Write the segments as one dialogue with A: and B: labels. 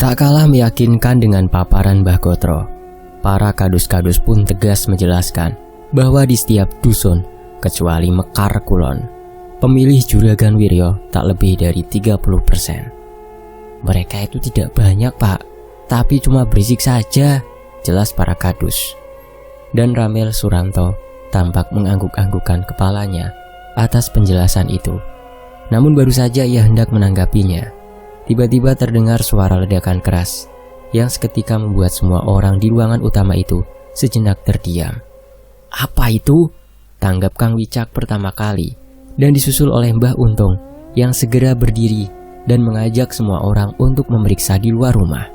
A: Tak kalah meyakinkan dengan paparan Mbah Gotro, para kadus-kadus pun tegas menjelaskan bahwa di setiap dusun, kecuali Mekar Kulon, pemilih Juragan Wiryo tak lebih dari 30%. Mereka itu tidak banyak, Pak, tapi cuma berisik saja, jelas para kadus. Dan Ramil Suranto tampak mengangguk-anggukan kepalanya atas penjelasan itu. Namun baru saja ia hendak menanggapinya, tiba-tiba terdengar suara ledakan keras yang seketika membuat semua orang di ruangan utama itu sejenak terdiam. Apa itu? Tanggap Kang Wicak pertama kali, dan disusul oleh Mbah Untung yang segera berdiri dan mengajak semua orang untuk memeriksa di luar rumah.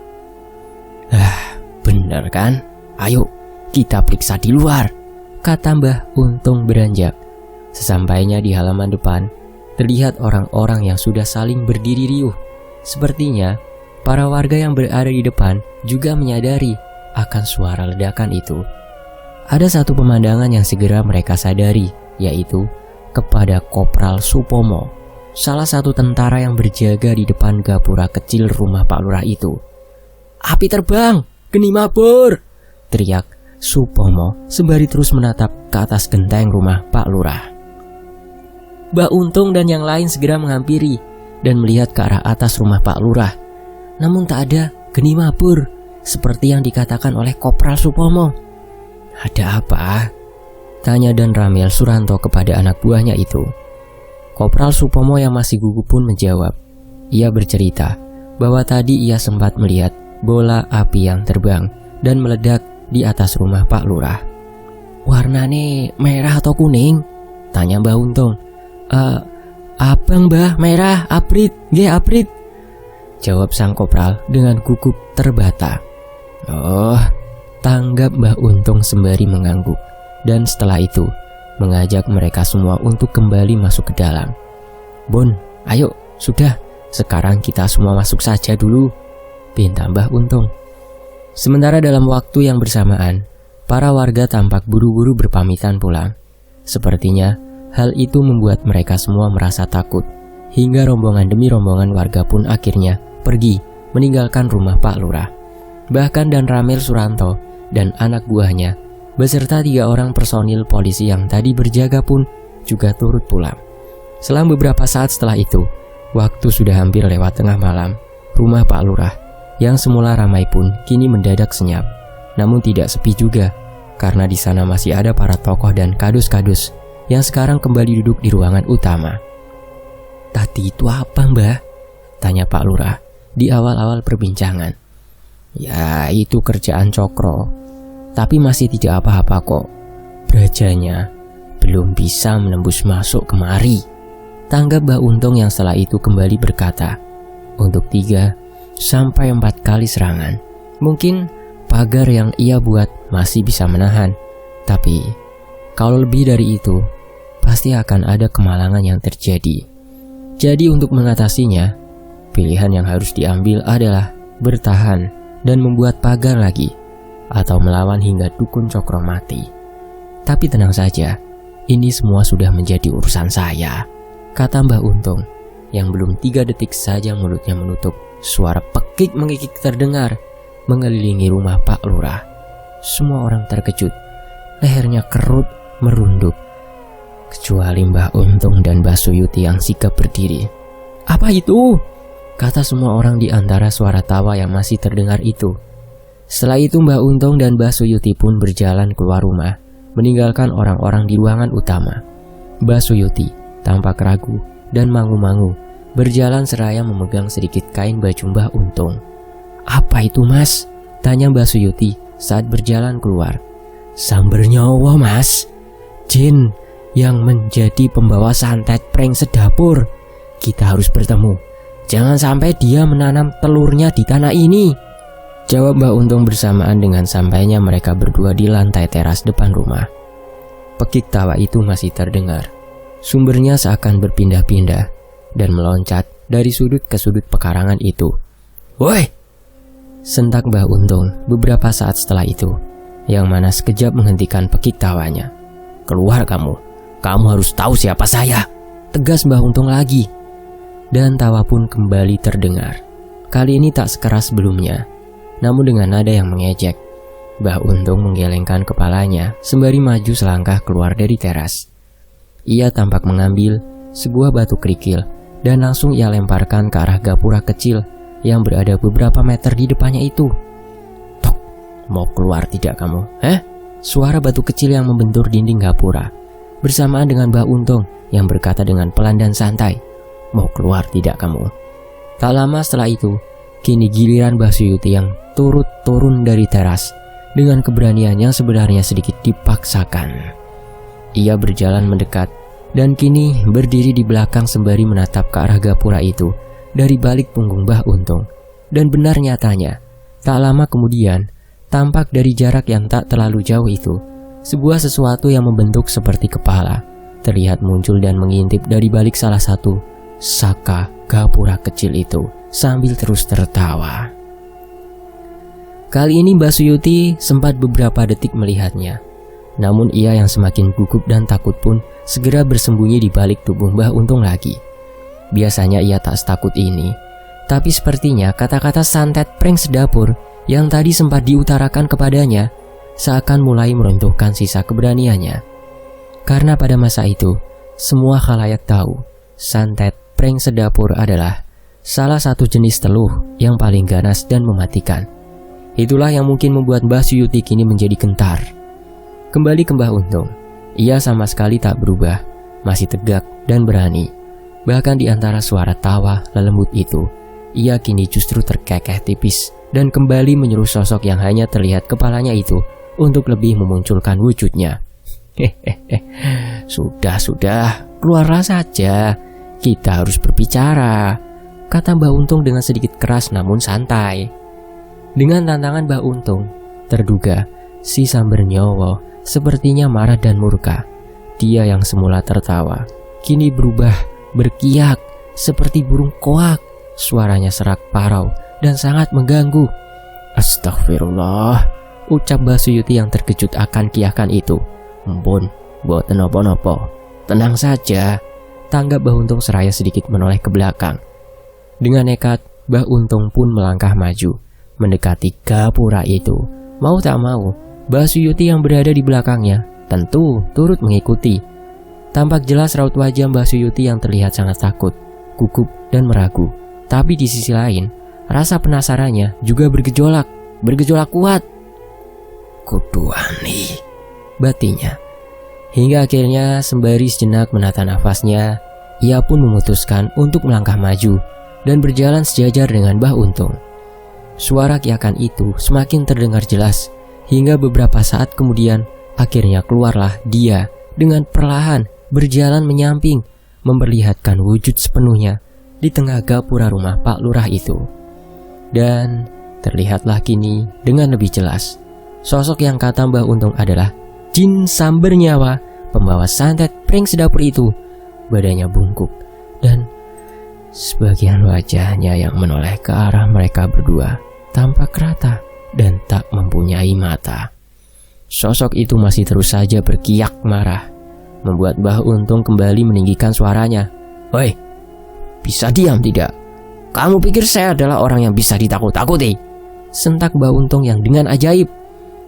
A: Bener kan? Ayo kita periksa di luar, kata Mbah Untung beranjak. Sesampainya di halaman depan, terlihat orang-orang yang sudah saling berdiri riuh. Sepertinya para warga yang berada di depan juga menyadari akan suara ledakan itu. Ada satu pemandangan yang segera mereka sadari, yaitu kepada Kopral Supomo, salah satu tentara yang berjaga di depan gapura kecil rumah Pak Lurah itu. "Api terbang, geni mabur!" teriak Supomo sembari terus menatap ke atas genteng rumah Pak Lurah. Mbah Untung dan yang lain segera menghampiri dan melihat ke arah atas rumah Pak Lurah. Namun tak ada geni mabur seperti yang dikatakan oleh Kopral Supomo. "Ada apa?" tanya Dan Ramil Suranto kepada anak buahnya itu. Kopral Supomo yang masih gugup pun menjawab. Ia bercerita bahwa tadi ia sempat melihat bola api yang terbang dan meledak di atas rumah Pak Lurah. "Warnane merah atau kuning?" tanya Mbah Untung. Abang Mbah, merah, abrit, nggih abrit," jawab sang kopral dengan gugup terbata. "Oh," tanggap Mbah Untung sembari mengangguk, dan setelah itu mengajak mereka semua untuk kembali masuk ke dalam. "Bon, ayo, sudah, sekarang kita semua masuk saja dulu," pinta Mbah Untung. Sementara dalam waktu yang bersamaan, para warga tampak buru-buru berpamitan pulang. Sepertinya hal itu membuat mereka semua merasa takut, hingga rombongan demi rombongan warga pun akhirnya pergi meninggalkan rumah Pak Lurah. Bahkan Dan Ramil Suranto dan anak buahnya beserta 3 orang personil polisi yang tadi berjaga pun juga turut pulang. Selang beberapa saat setelah itu, waktu sudah hampir lewat tengah malam. Rumah Pak Lurah yang semula ramai pun kini mendadak senyap. Namun tidak sepi juga, karena di sana masih ada para tokoh dan kadus-kadus yang sekarang kembali duduk di ruangan utama. "Tadi itu apa, Mbah?" tanya Pak Lurah di awal-awal perbincangan. "Ya, itu kerjaan Cokro, tapi masih tidak apa-apa kok. Brajanya belum bisa menembus masuk kemari," tanggap Mbah Untung yang setelah itu kembali berkata, "Untuk 3 sampai 4 kali serangan, mungkin pagar yang ia buat masih bisa menahan. Tapi kalau lebih dari itu, pasti akan ada kemalangan yang terjadi. Jadi untuk mengatasinya, pilihan yang harus diambil adalah bertahan dan membuat pagar lagi, atau melawan hingga dukun Cokro mati. Tapi tenang saja, ini semua sudah menjadi urusan saya," kata Mbah Untung, yang belum 3 detik saja mulutnya menutup. Suara pekik mengikik terdengar mengelilingi rumah Pak Lurah. Semua orang terkejut, lehernya kerut merunduk, kecuali Mbah Untung dan Mbah Suyuti yang sigap berdiri. "Apa itu?" kata semua orang di antara suara tawa yang masih terdengar itu. Setelah itu Mbah Untung dan Mbah Suyuti pun berjalan keluar rumah, meninggalkan orang-orang di ruangan utama. Mbah Suyuti tampak ragu dan mangu-mangu, berjalan seraya memegang sedikit kain baju Mbah Untung. "Apa itu, Mas?" tanya Mbah Suyuti saat berjalan keluar. "Samber nyawa, Mas. Jin yang menjadi pembawa santet prank sedapur. Kita harus bertemu. Jangan sampai dia menanam telurnya di tanah ini," jawab Mbah Untung bersamaan dengan sampainya mereka berdua di lantai teras depan rumah. Pekik tawa itu masih terdengar. Sumbernya seakan berpindah-pindah dan meloncat dari sudut ke sudut pekarangan itu. "Woi!" sentak Mbah Untung beberapa saat setelah itu, yang mana sekejap menghentikan pekik tawanya. "Keluar kamu harus tahu siapa saya," tegas Mbah Untung lagi. Dan tawa pun kembali terdengar. Kali ini tak sekeras sebelumnya, namun dengan nada yang mengejek. Mbah Untung menggelengkan kepalanya sembari maju selangkah keluar dari teras. Ia tampak mengambil sebuah batu kerikil dan langsung ia lemparkan ke arah gapura kecil yang berada beberapa meter di depannya itu. Tok, mau keluar tidak kamu? Suara batu kecil yang membentur dinding gapura, bersamaan dengan Mbah Untung yang berkata dengan pelan dan santai, "Mau keluar tidak kamu?" Tak lama setelah itu, kini giliran Mbah Suyuti yang turut turun dari teras dengan keberanian yang sebenarnya sedikit dipaksakan. Ia berjalan mendekat dan kini berdiri di belakang sembari menatap ke arah gapura itu dari balik punggung Mbah Untung. Dan benar nyatanya, tak lama kemudian, tampak dari jarak yang tak terlalu jauh itu, sebuah sesuatu yang membentuk seperti kepala terlihat muncul dan mengintip dari balik salah satu saka gapura kecil itu sambil terus tertawa. Kali ini Mbah Suyuti sempat beberapa detik melihatnya. Namun ia yang semakin gugup dan takut pun segera bersembunyi di balik tubuh Mbah Untung lagi. Biasanya ia tak setakut ini, tapi sepertinya kata-kata santet prank sedapur yang tadi sempat diutarakan kepadanya seakan mulai meruntuhkan sisa keberaniannya. Karena pada masa itu, semua khalayak tahu santet prank sedapur adalah salah satu jenis teluh yang paling ganas dan mematikan. Itulah yang mungkin membuat Mbah Suyuti kini menjadi gentar. Kembali ke Mbah Untung, ia sama sekali tak berubah, masih tegak dan berani. Bahkan di antara suara tawa lelembut itu, ia kini justru terkekeh tipis dan kembali menyuruh sosok yang hanya terlihat kepalanya itu untuk lebih memunculkan wujudnya. Sudah, keluarlah saja. Kita harus berbicara, kata Mbah Untung dengan sedikit keras namun santai. Dengan tantangan Mbah Untung, terduga si Sambernyowo sepertinya marah dan murka. Dia yang semula tertawa, kini berubah berkiak seperti burung koak. Suaranya serak parau dan sangat mengganggu. Astagfirullah, ucap Mbah Suyuti yang terkejut akan kiakan itu. Mpun, boten nopo-nopo. Tenang saja, tanggap Mbah Untung seraya sedikit menoleh ke belakang. Dengan nekat, Mbah Untung pun melangkah maju, mendekati gapura itu. Mau tak mau, Mbah Suyuti yang berada di belakangnya tentu turut mengikuti. Tampak jelas raut wajah Mbah Suyuti yang terlihat sangat takut, gugup dan meragu. Tapi di sisi lain, rasa penasarannya juga bergejolak kuat. Kuduani, batinya. Hingga akhirnya sembari sejenak menata nafasnya, ia pun memutuskan untuk melangkah maju dan berjalan sejajar dengan Mbah Untung. Suara kiakan itu semakin terdengar jelas, hingga beberapa saat kemudian akhirnya keluarlah dia dengan perlahan berjalan menyamping, memperlihatkan wujud sepenuhnya di tengah gapura rumah Pak Lurah itu. Dan terlihatlah kini dengan lebih jelas sosok yang kata Mbah Untung adalah Jin Sambernyawa, pembawa santet prank sedapur itu. Badannya bungkuk dan sebagian wajahnya yang menoleh ke arah mereka berdua tampak rata dan tak mempunyai mata. Sosok itu masih terus saja berkiak marah, membuat Mbah Untung kembali meninggikan suaranya. "Woi, bisa diam tidak? Kamu pikir saya adalah orang yang bisa ditakut-takuti?" sentak Mbah Untung yang dengan ajaib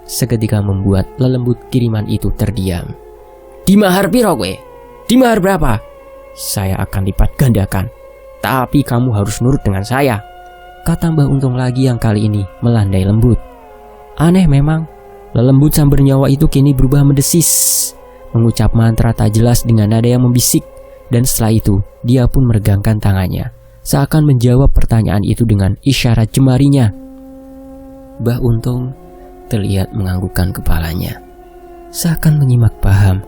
A: seketika membuat lelembut kiriman itu terdiam. "Di mahar piro kowe? Di mahar berapa? Saya akan lipat gandakan. Tapi kamu harus nurut dengan saya," kata Mbah Untung lagi yang kali ini melandai lembut. Aneh memang, lelembut Sambernyawa itu kini berubah mendesis, mengucap mantra tak jelas dengan nada yang membisik. Dan setelah itu, dia pun meregangkan tangannya, seakan menjawab pertanyaan itu dengan isyarat jemarinya. Mbah Untung terlihat menganggukkan kepalanya, seakan menyimak paham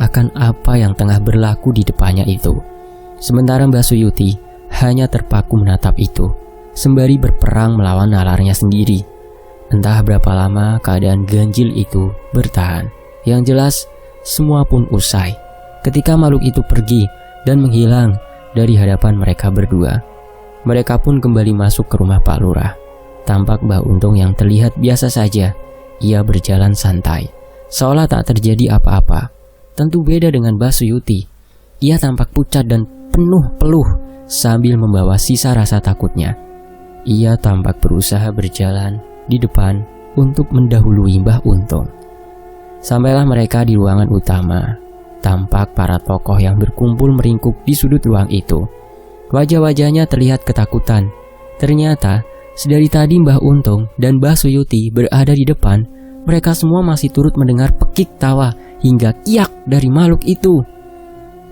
A: akan apa yang tengah berlaku di depannya itu. Sementara Mbah Suyuti hanya terpaku menatap itu, sembari berperang melawan nalarnya sendiri. Entah berapa lama keadaan ganjil itu bertahan. Yang jelas, semua pun usai ketika makhluk itu pergi dan menghilang dari hadapan mereka berdua. Mereka pun kembali masuk ke rumah Pak Lurah. Tampak Mbah Untung yang terlihat biasa saja. Ia berjalan santai, seolah tak terjadi apa-apa. Tentu beda dengan Mbah Suyuti. Ia tampak pucat dan penuh peluh sambil membawa sisa rasa takutnya. Ia tampak berusaha berjalan di depan untuk mendahului Mbah Untung. Sampailah mereka di ruangan utama. Tampak para tokoh yang berkumpul meringkuk di sudut ruang itu. Wajah-wajahnya terlihat ketakutan. Ternyata sedari tadi Mbah Untung dan Mbah Suyuti berada di depan. Mereka semua masih turut mendengar pekik tawa hingga kiak dari makhluk itu.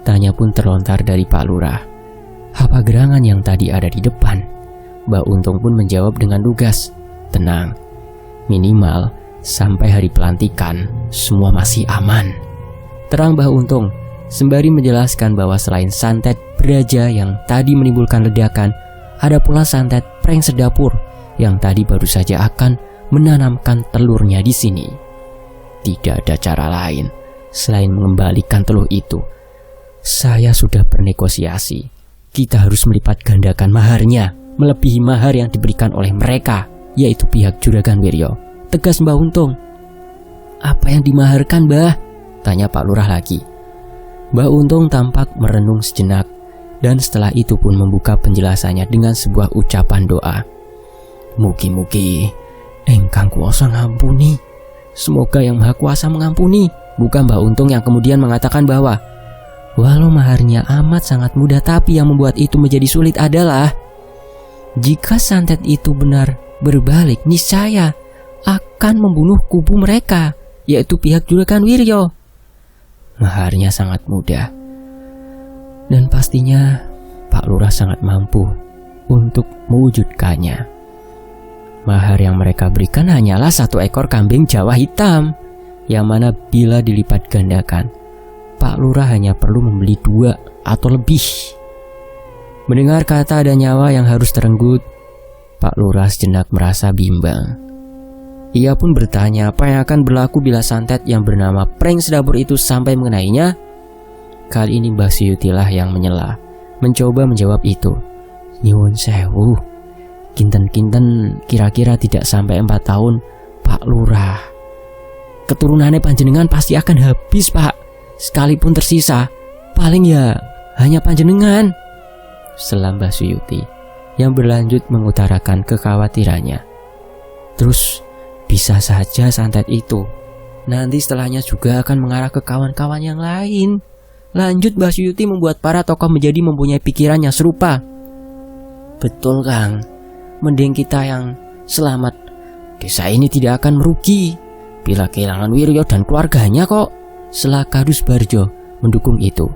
A: Tanya pun terlontar dari Pak Lurah. Apa gerangan yang tadi ada di depan? Mbah Untung pun menjawab dengan lugas. Tenang, minimal sampai hari pelantikan semua masih aman. Terang Mbah Untung sembari menjelaskan bahwa selain santet Braja yang tadi menimbulkan ledakan, ada pula santet Prank Sedapur yang tadi baru saja akan menanamkan telurnya di sini. Tidak ada cara lain selain mengembalikan telur itu. Saya sudah bernegosiasi. Kita harus melipat gandakan maharnya, melebihi mahar yang diberikan oleh mereka, yaitu pihak Juragan Wiryo. Tegas Mbah Untung. Apa yang dimaharkan, Mbah? Tanya Pak Lurah lagi. Mbah Untung tampak merenung sejenak, dan setelah itu pun membuka penjelasannya dengan sebuah ucapan doa. Mugi-mugi Engkang kuasa ngampuni. Semoga Yang Maha Kuasa mengampuni. Bukan Mbah Untung yang kemudian mengatakan bahwa walau maharnya amat sangat mudah, tapi yang membuat itu menjadi sulit adalah jika santet itu benar berbalik, niscaya akan membunuh kubu mereka, yaitu pihak Juragan Wiryo. Maharnya sangat mudah, dan pastinya Pak Lurah sangat mampu untuk mewujudkannya. Mahar yang mereka berikan hanyalah 1 ekor kambing Jawa hitam, yang mana bila dilipat gandakan, Pak Lurah hanya perlu membeli 2 atau lebih. Mendengar kata ada nyawa yang harus terenggut, Pak Lurah sejenak merasa bimbang. Ia pun bertanya apa yang akan berlaku bila santet yang bernama Prank Sedapur itu sampai mengenainya. Kali ini Mbah Suyutilah yang menyela, mencoba menjawab itu. Nyuwun sewu, kinten-kinten kira-kira tidak sampai 4 tahun, Pak Lurah. Keturunannya panjenengan pasti akan habis, Pak. Sekalipun tersisa, paling ya hanya panjenengan. Selam Mbah Suyuti yang berlanjut mengutarakan kekhawatirannya. Terus bisa saja santet itu nanti setelahnya juga akan mengarah ke kawan-kawan yang lain. Lanjut Mbah Suyuti membuat para tokoh menjadi mempunyai pikiran yang serupa. Betul Kang, mending kita yang selamat. Desa ini tidak akan merugi bila kehilangan Wiryo dan keluarganya kok. Sela Kadus Barjo mendukung itu.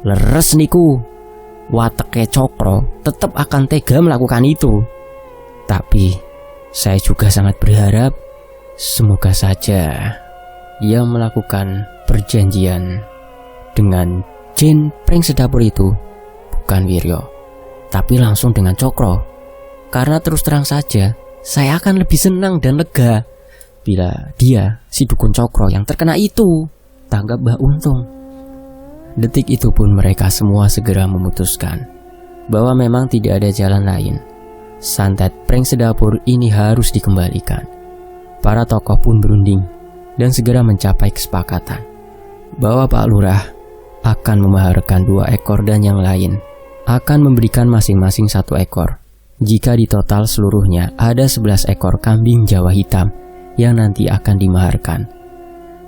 A: Leres niku, wateke Cokro tetap akan tega melakukan itu. Tapi saya juga sangat berharap semoga saja dia melakukan perjanjian dengan Jin Prank Sedapur itu bukan Wiryo, tapi langsung dengan Cokro. Karena terus terang saja saya akan lebih senang dan lega bila dia, si dukun Cokro yang terkena itu, tanggap Mbah Untung. Detik itu pun mereka semua segera memutuskan bahwa memang tidak ada jalan lain. Santet Prank Sedapur ini harus dikembalikan. Para tokoh pun berunding dan segera mencapai kesepakatan bahwa Pak Lurah akan memaharkan 2 ekor dan yang lain akan memberikan masing-masing 1 ekor. Jika di total seluruhnya ada 11 ekor kambing Jawa hitam yang nanti akan dimaharkan.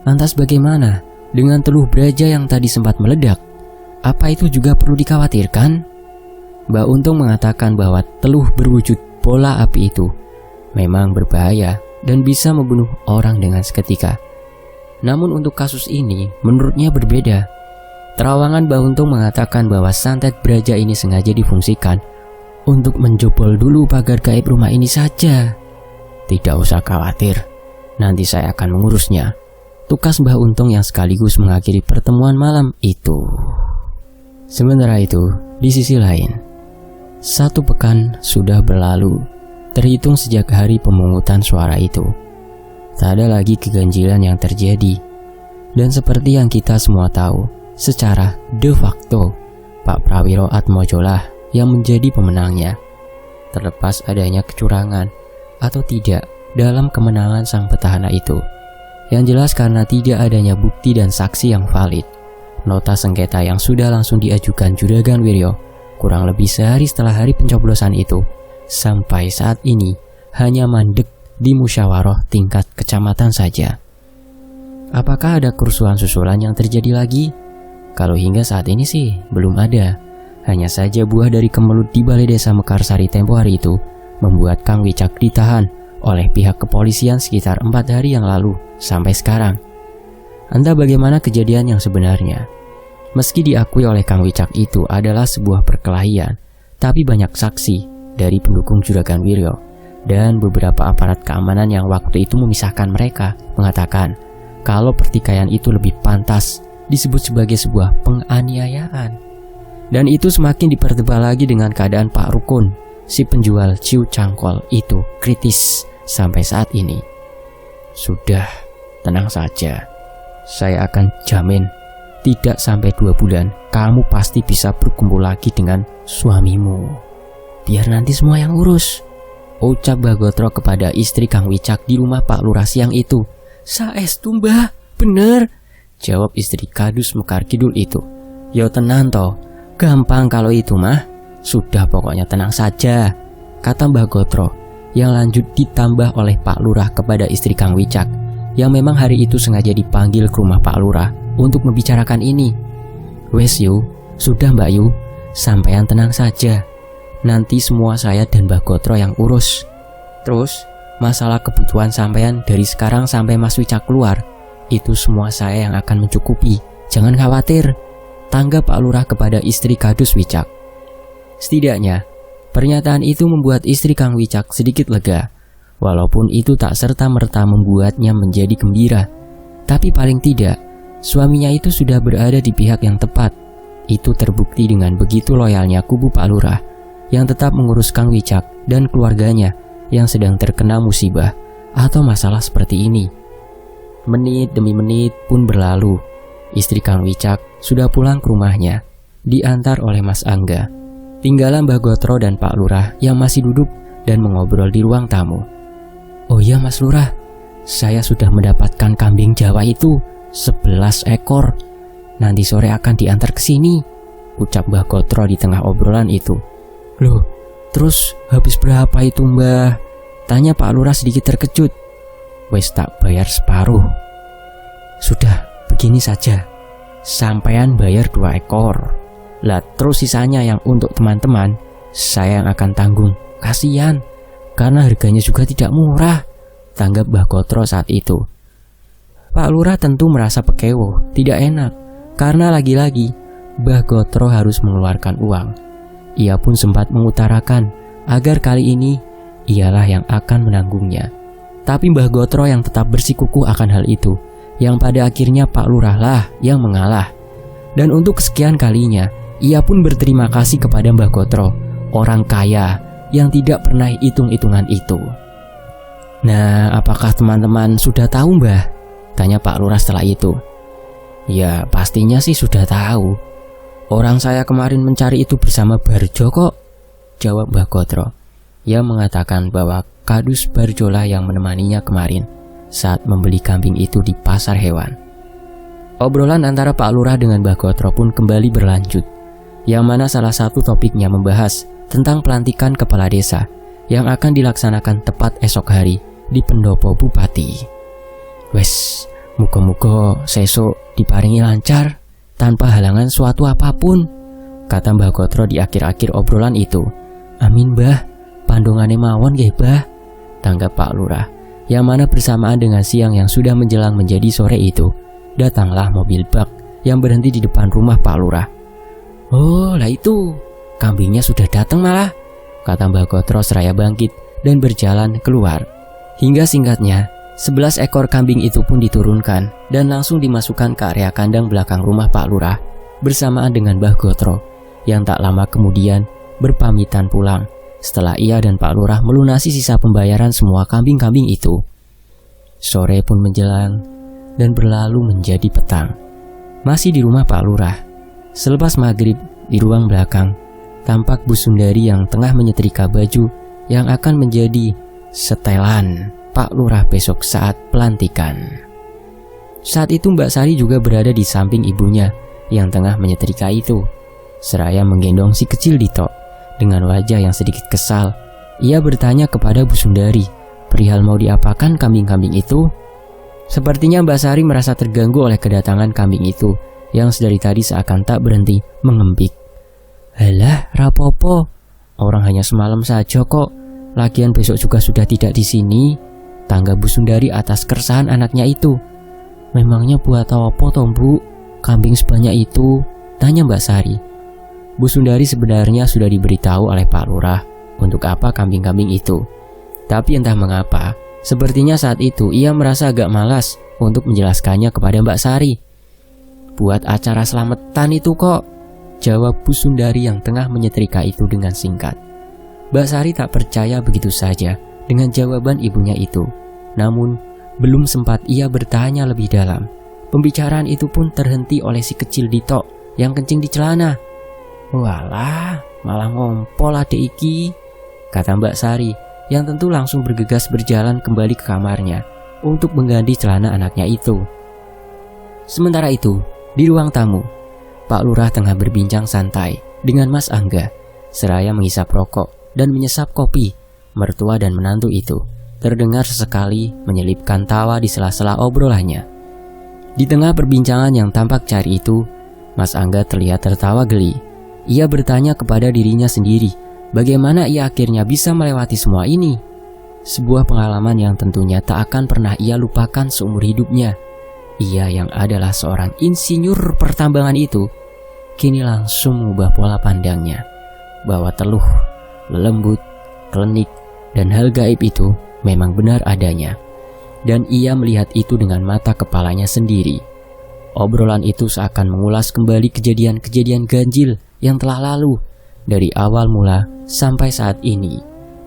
A: Lantas bagaimana dengan teluh Braja yang tadi sempat meledak? Apa itu juga perlu dikhawatirkan? Mbah Untung mengatakan bahwa teluh berwujud bola api itu memang berbahaya dan bisa membunuh orang dengan seketika. Namun untuk kasus ini menurutnya berbeda. Terawangan Mbah Untung mengatakan bahwa santet Braja ini sengaja difungsikan untuk menjebol dulu pagar gaib rumah ini saja. Tidak usah khawatir, nanti saya akan mengurusnya, tukas Mbah Untung yang sekaligus mengakhiri pertemuan malam itu. Sementara itu, di sisi lain, 1 pekan sudah berlalu, terhitung sejak hari pemungutan suara itu. Tak ada lagi keganjilan yang terjadi. Dan seperti yang kita semua tahu, secara de facto, Pak Prawiro Atmojolah yang menjadi pemenangnya. Terlepas adanya kecurangan atau tidak dalam kemenangan sang petahana itu. Yang jelas karena tidak adanya bukti dan saksi yang valid, nota sengketa yang sudah langsung diajukan Juragan Wiryo kurang lebih sehari setelah hari pencoblosan itu sampai saat ini hanya mandek di musyawarah tingkat kecamatan saja. Apakah ada kerusuhan susulan yang terjadi lagi? Kalau hingga saat ini sih belum ada. Hanya saja buah dari kemelut di Balai Desa Mekarsari tempo hari itu membuat Kang Wicak ditahan oleh pihak kepolisian sekitar 4 hari yang lalu sampai sekarang. Entah bagaimana kejadian yang sebenarnya. Meski diakui oleh Kang Wicak itu adalah sebuah perkelahian, tapi banyak saksi dari pendukung Juragan Wiryo dan beberapa aparat keamanan yang waktu itu memisahkan mereka mengatakan kalau pertikaian itu lebih pantas disebut sebagai sebuah penganiayaan. Dan itu semakin dipertebal lagi dengan keadaan Pak Rukun, si penjual ciu cangkol itu kritis sampai saat ini. Sudah, tenang saja. Saya akan jamin tidak sampai 2 bulan kamu pasti bisa berkumpul lagi dengan suamimu. Biar nanti semua yang urus, ucap Bagotro kepada istri Kang Wicak di rumah Pak Lurah siang itu. Saestu mbah, bener, jawab istri Kadus Mekar Kidul itu. Yo tenang toh, gampang kalau itu mah. Sudah pokoknya tenang saja, kata Mbah Gotro yang lanjut ditambah oleh Pak Lurah kepada istri Kang Wicak yang memang hari itu sengaja dipanggil ke rumah Pak Lurah untuk membicarakan ini. Wes Yu, sudah Mbak Yu, sampean tenang saja. Nanti semua saya dan Mbah Gotro yang urus. Terus, masalah kebutuhan sampean dari sekarang sampai Mas Wicak keluar, itu semua saya yang akan mencukupi. Jangan khawatir, tanggap Pak Lurah kepada istri Kadus Wicak. Setidaknya, pernyataan itu membuat istri Kang Wicak sedikit lega. Walaupun itu tak serta-merta membuatnya menjadi gembira, tapi paling tidak, suaminya itu sudah berada di pihak yang tepat. Itu terbukti dengan begitu loyalnya kubu Pak Lurah yang tetap mengurus Kang Wicak dan keluarganya yang sedang terkena musibah atau masalah seperti ini. Menit demi menit pun berlalu. Istri Kang Wicak sudah pulang ke rumahnya, diantar oleh Mas Angga. Tinggalan Mbah Gotro dan Pak Lurah yang masih duduk dan mengobrol di ruang tamu. Oh iya Mas Lurah, saya sudah mendapatkan kambing Jawa itu 11 ekor. Nanti sore akan diantar ke sini, ucap Mbah Gotro di tengah obrolan itu. Loh, terus habis berapa itu Mbah? Tanya Pak Lurah sedikit terkejut. Wes tak bayar separuh. Sudah, begini saja. Sampean bayar 2 ekor. Lah terus sisanya yang untuk teman-teman, saya yang akan tanggung. Kasihan, karena harganya juga tidak murah, tanggap Mbah Gotro saat itu. Pak Lurah tentu merasa pekewo, tidak enak, karena lagi-lagi Mbah Gotro harus mengeluarkan uang. Ia pun sempat mengutarakan agar kali ini ialah yang akan menanggungnya. Tapi Mbah Gotro yang tetap bersikukuh akan hal itu, yang pada akhirnya Pak Lurah lah yang mengalah. Dan untuk kesekian kalinya, ia pun berterima kasih kepada Mbah Gotro, orang kaya yang tidak pernah hitung-hitungan itu. Nah, apakah teman-teman sudah tahu Mbah? Tanya Pak Lurah setelah itu. Ya, pastinya sih sudah tahu. Orang saya kemarin mencari itu bersama Barjo kok, jawab Mbah Gotro. Ia mengatakan bahwa Kadus Barjolah yang menemaninya kemarin saat membeli kambing itu di pasar hewan. Obrolan antara Pak Lurah dengan Mbah Gotro pun kembali berlanjut, yang mana salah satu topiknya membahas tentang pelantikan kepala desa yang akan dilaksanakan tepat esok hari di pendopo Bupati. Wes, muga-muga sesuk diparingi lancar tanpa halangan suatu apapun, kata Mbah Gotro di akhir-akhir obrolan itu. Amin Mbah, pandongane mawon nggih Mbah, tanggap Pak Lurah, yang mana bersamaan dengan siang yang sudah menjelang menjadi sore itu, datanglah mobil bak yang berhenti di depan rumah Pak Lurah. Oh, lah itu, kambingnya sudah datang malah, kata Mbah Gotro seraya bangkit dan berjalan keluar. Hingga singkatnya, 11 ekor kambing itu pun diturunkan dan langsung dimasukkan ke area kandang belakang rumah Pak Lurah bersamaan dengan Mbah Gotro yang tak lama kemudian berpamitan pulang setelah ia dan Pak Lurah melunasi sisa pembayaran semua kambing-kambing itu. Sore pun menjelang dan berlalu menjadi petang. Masih di rumah Pak Lurah, selepas maghrib di ruang belakang tampak Bu Sundari yang tengah menyetrika baju yang akan menjadi setelan Pak Lurah besok saat pelantikan. Saat itu Mbak Sari juga berada di samping ibunya yang tengah menyetrika itu, seraya menggendong si kecil Dito dengan wajah yang sedikit kesal ia bertanya kepada Bu Sundari perihal mau diapakan kambing-kambing itu. Sepertinya Mbak Sari merasa terganggu oleh kedatangan kambing itu yang sedari tadi seakan tak berhenti mengembik. Halah, rapopo, orang hanya semalam saja kok, lagian besok juga sudah tidak di sini, tangga Bu Sundari atas keresahan anaknya itu. Memangnya buat apa toh Bu, kambing sebanyak itu? Tanya Mbak Sari. Bu Sundari sebenarnya sudah diberitahu oleh Pak Lurah untuk apa kambing-kambing itu. Tapi entah mengapa, sepertinya saat itu ia merasa agak malas untuk menjelaskannya kepada Mbak Sari. Buat acara selamatan itu kok, jawab Bu Sundari yang tengah menyetrika itu dengan singkat. Mbak Sari tak percaya begitu saja dengan jawaban ibunya itu. Namun, belum sempat ia bertanya lebih dalam, pembicaraan itu pun terhenti oleh si kecil Dito yang kencing di celana. Walah, malah ngompol adek iki, kata Mbak Sari yang tentu langsung bergegas berjalan kembali ke kamarnya untuk mengganti celana anaknya itu. Sementara itu, di ruang tamu, Pak Lurah tengah berbincang santai dengan Mas Angga, seraya menghisap rokok dan menyesap kopi. Mertua dan menantu itu terdengar sesekali menyelipkan tawa di sela-sela obrolannya. Di tengah perbincangan yang tampak cair itu, Mas Angga terlihat tertawa geli. Ia bertanya kepada dirinya sendiri, bagaimana ia akhirnya bisa melewati semua ini? Sebuah pengalaman yang tentunya tak akan pernah ia lupakan seumur hidupnya. Ia yang adalah seorang insinyur pertambangan itu, kini langsung mengubah pola pandangnya, bahwa teluh, lembut, klinik, dan hal gaib itu memang benar adanya. Dan ia melihat itu dengan mata kepalanya sendiri. Obrolan itu seakan mengulas kembali kejadian-kejadian ganjil yang telah lalu, dari awal mula sampai saat ini,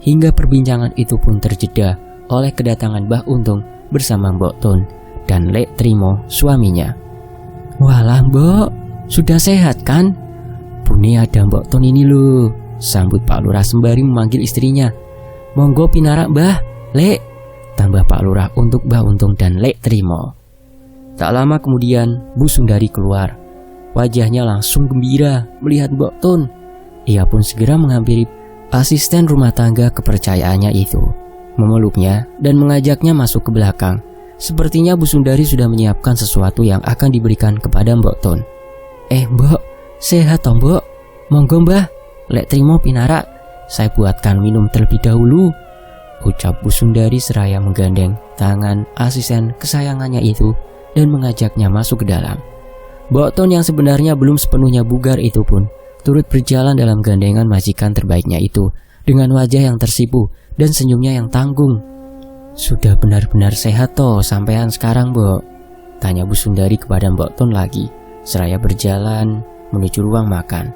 A: hingga perbincangan itu pun terjeda oleh kedatangan Mbah Untung bersama Mbok Tun dan Lek Trimo suaminya. Walah Mbok, sudah sehat kan? Bune ada Mbok Tun ini loh, sambut Pak Lurah sembari memanggil istrinya. Monggo pinarak Mbah, Lek, tambah Pak Lurah untuk Mbah Untung dan Lek Trimo. Tak lama kemudian Bu Sundari keluar. Wajahnya langsung gembira melihat Mbok Tun. Ia pun segera menghampiri asisten rumah tangga kepercayaannya itu, memeluknya dan mengajaknya masuk ke belakang. Sepertinya Bu Sundari sudah menyiapkan sesuatu yang akan diberikan kepada Mbok Tun. Mbok, sehat toh Mbok? Monggo Mbah, Lek Trimo pinarak, saya buatkan minum terlebih dahulu, ucap Bu Sundari seraya menggandeng tangan asisten kesayangannya itu dan mengajaknya masuk ke dalam. Mbok Tun yang sebenarnya belum sepenuhnya bugar itu pun turut berjalan dalam gandengan majikan terbaiknya itu dengan wajah yang tersipu dan senyumnya yang tanggung. Sudah benar-benar sehat toh sampean sekarang Mbok? Tanya Bu Sundari kepada Mbok Tun lagi, seraya berjalan menuju ruang makan.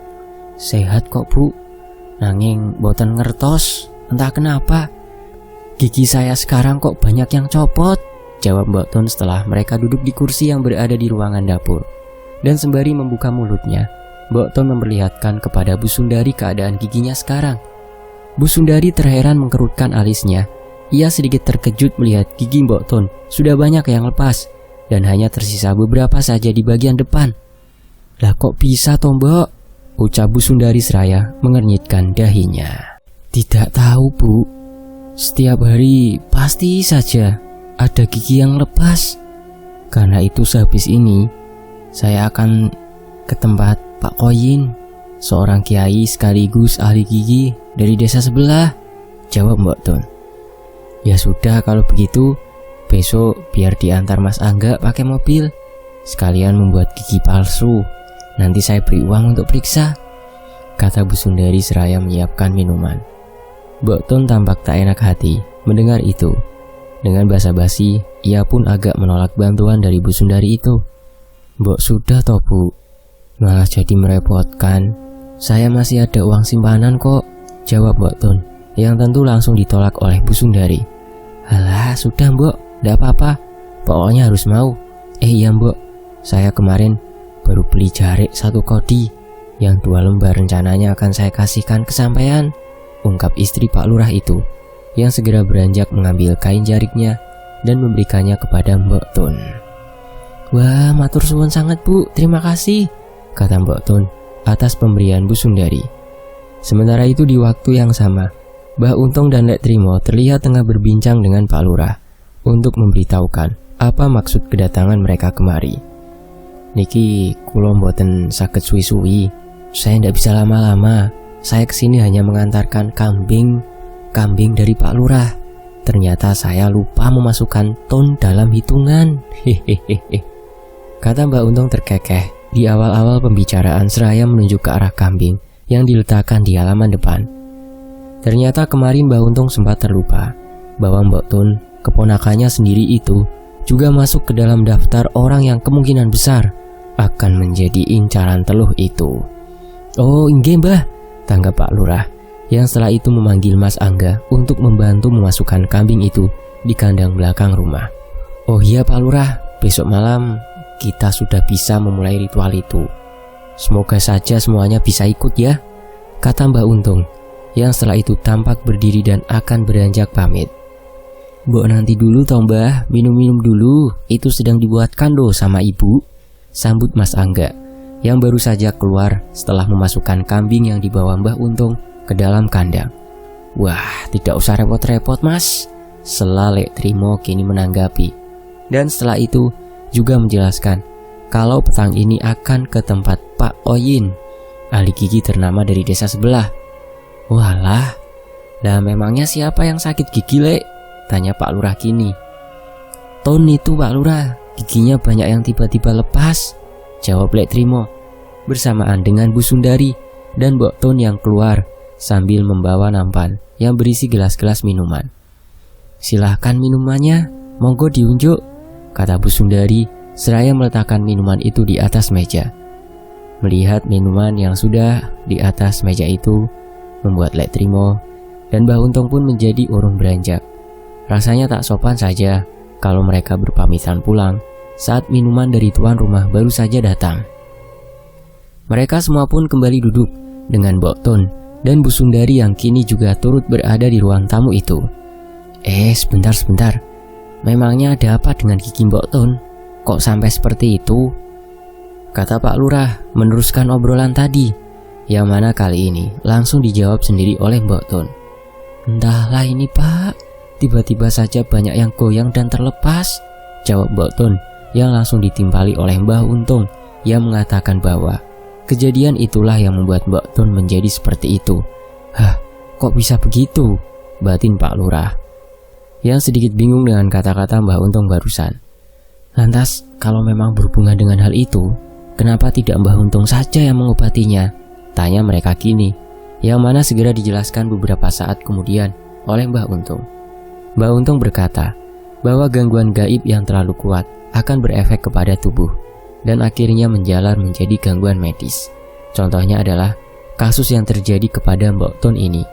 A: Sehat kok Bu, nanging boten ngertos, entah kenapa. Gigi saya sekarang kok banyak yang copot, jawab Mbok Tun setelah mereka duduk di kursi yang berada di ruangan dapur. Dan sembari membuka mulutnya, Mbok Tun memperlihatkan kepada Bu Sundari keadaan giginya sekarang. Bu Sundari terheran mengkerutkan alisnya. Ia sedikit terkejut melihat gigi Mbok Tun sudah banyak yang lepas dan hanya tersisa beberapa saja di bagian depan. Lah kok bisa toh Mbok? Ucap Bu Sundari seraya mengernyitkan dahinya. Tidak tahu Bu, setiap hari pasti saja ada gigi yang lepas. Karena itu sehabis ini saya akan ke tempat Pak Koyin, seorang kiai sekaligus ahli gigi dari desa sebelah, jawab Mbok Tun. Ya sudah kalau begitu, besok biar diantar Mas Angga pakai mobil, sekalian membuat gigi palsu. Nanti saya beri uang untuk periksa, kata Bu Sundari seraya menyiapkan minuman. Mbok Tun tampak tak enak hati mendengar itu. Dengan basa-basi, ia pun agak menolak bantuan dari Bu Sundari itu. Mbok sudah toh Bu, malah jadi merepotkan. Saya masih ada uang simpanan kok, jawab Mbok Tun, yang tentu langsung ditolak oleh Bu Sundari. Alah sudah Mbok, tidak apa-apa, pokoknya harus mau. Iya Mbok, saya kemarin baru beli jarik 1 kodi, yang 2 lembar rencananya akan saya kasihkan ke sampean, ungkap istri Pak Lurah itu, yang segera beranjak mengambil kain jariknya dan memberikannya kepada Mbok Tun. Wah, matur suwun sangat Bu, terima kasih, kata Mbok Tun atas pemberian Bu Sundari. Sementara itu di waktu yang sama, Mbah Untung dan Lek Trimo terlihat tengah berbincang dengan Pak Lurah untuk memberitahukan apa maksud kedatangan mereka kemari. Niki kula mboten saged suwi-suwi. Saya ndak bisa lama-lama. Saya kesini hanya mengantarkan kambing dari Pak Lurah. Ternyata saya lupa memasukkan ton dalam hitungan. Hehehe. Kata Mbah Untung terkekeh di awal-awal pembicaraan seraya menunjuk ke arah kambing yang diletakkan di halaman depan. Ternyata kemarin Mbah Untung sempat terlupa bahwa Mbok Tun, keponakannya sendiri itu, juga masuk ke dalam daftar orang yang kemungkinan besar akan menjadi incaran teluh itu. Oh inggih Mbah, tanggap Pak Lurah, yang setelah itu memanggil Mas Angga untuk membantu memasukkan kambing itu di kandang belakang rumah. Oh iya Pak Lurah, besok malam kita sudah bisa memulai ritual itu. Semoga saja semuanya bisa ikut ya, kata Mbah Untung, yang setelah itu tampak berdiri dan akan beranjak pamit. Mbok nanti dulu toh Mbah, minum-minum dulu, itu sedang dibuatkan loh sama ibu, sambut Mas Angga, yang baru saja keluar setelah memasukkan kambing yang dibawa Mbah Untung ke dalam kandang. Wah, tidak usah repot-repot Mas, sela Lek Trimo kini menanggapi. Dan setelah itu juga menjelaskan kalau petang ini akan ke tempat Pak Oyin, ahli gigi ternama dari desa sebelah. Walah, lah memangnya siapa yang sakit gigi Lek? Tanya Pak Lurah kini. Ton itu Pak Lurah, giginya banyak yang tiba-tiba lepas, jawab Lek Trimo, bersamaan dengan Bu Sundari dan Mbok Ton yang keluar sambil membawa nampan yang berisi gelas-gelas minuman. Silahkan minumannya, monggo diunjuk, kata Bu Sundari seraya meletakkan minuman itu di atas meja. Melihat minuman yang sudah di atas meja itu membuat Lek Trimo dan Mbah Untung pun menjadi urung beranjak. Rasanya tak sopan saja kalau mereka berpamitan pulang saat minuman dari tuan rumah baru saja datang. Mereka semua pun kembali duduk dengan Mbok Ton dan Bu Sundari yang kini juga turut berada di ruang tamu itu. Sebentar. Memangnya ada apa dengan gigi Mbok Ton? Kok sampai seperti itu? Kata Pak Lurah meneruskan obrolan tadi, yang mana kali ini langsung dijawab sendiri oleh Mbok Ton. Entahlah ini Pak, tiba-tiba saja banyak yang goyang dan terlepas, jawab Mbok Ton yang langsung ditimpali oleh Mbah Untung yang mengatakan bahwa kejadian itulah yang membuat Mbok Ton menjadi seperti itu. Hah, kok bisa begitu? Batin Pak Lurah, yang sedikit bingung dengan kata-kata Mbah Untung barusan. Lantas, kalau memang berhubungan dengan hal itu, kenapa tidak Mbah Untung saja yang mengobatinya? Tanya mereka kini, yang mana segera dijelaskan beberapa saat kemudian oleh Mbah Untung. Mbah Untung berkata bahwa gangguan gaib yang terlalu kuat akan berefek kepada tubuh dan akhirnya menjalar menjadi gangguan medis. Contohnya adalah kasus yang terjadi kepada Mbok Ton ini,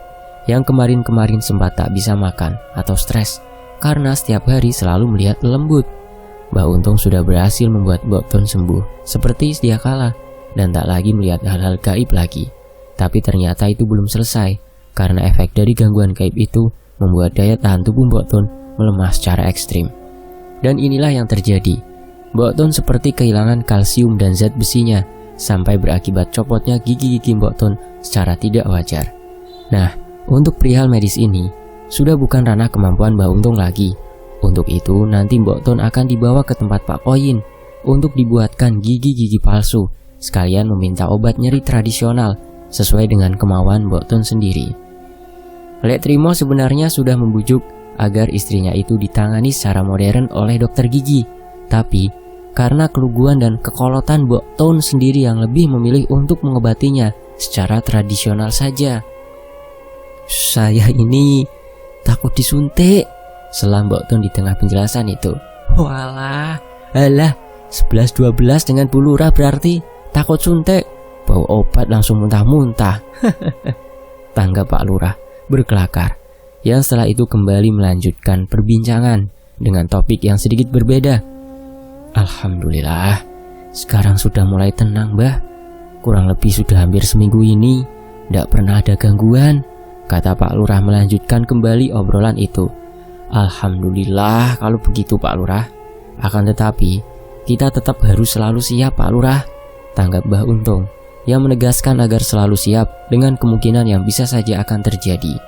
A: yang kemarin-kemarin sempat tak bisa makan atau stres karena setiap hari selalu melihat lembut. Mbah Untung sudah berhasil membuat Mbok Ton sembuh seperti sedia kala dan tak lagi melihat hal-hal gaib lagi. Tapi ternyata itu belum selesai, karena efek dari gangguan gaib itu membuat daya tahan tubuh Mbok Ton melemah secara ekstrim. Dan inilah yang terjadi. Mbok Ton seperti kehilangan kalsium dan zat besinya, sampai berakibat copotnya gigi-gigi Mbok Ton secara tidak wajar. Nah, untuk perihal medis ini sudah bukan ranah kemampuan Mbah Untung lagi. Untuk itu nanti Mbok Ton akan dibawa ke tempat Pak Koyin untuk dibuatkan gigi-gigi palsu, sekalian meminta obat nyeri tradisional sesuai dengan kemauan Mbok Ton sendiri. Lek Trimo sebenarnya sudah membujuk agar istrinya itu ditangani secara modern oleh dokter gigi, tapi karena keluguan dan kekolotan Mbok Ton sendiri yang lebih memilih untuk mengobatinya secara tradisional saja. Saya ini takut disuntik, selam Mbok Ton di tengah penjelasan itu. Walah, 11-12 dengan Bu Lurah berarti takut suntik, bau obat langsung muntah-muntah. Tanggap Pak Lurah berkelakar, yang setelah itu kembali melanjutkan perbincangan dengan topik yang sedikit berbeda. Alhamdulillah, sekarang sudah mulai tenang Mbah. Kurang lebih sudah hampir seminggu ini tidak pernah ada gangguan, kata Pak Lurah melanjutkan kembali obrolan itu. Alhamdulillah kalau begitu Pak Lurah. Akan tetapi kita tetap harus selalu siap Pak Lurah, tanggap Mbah Untung yang menegaskan agar selalu siap dengan kemungkinan yang bisa saja akan terjadi.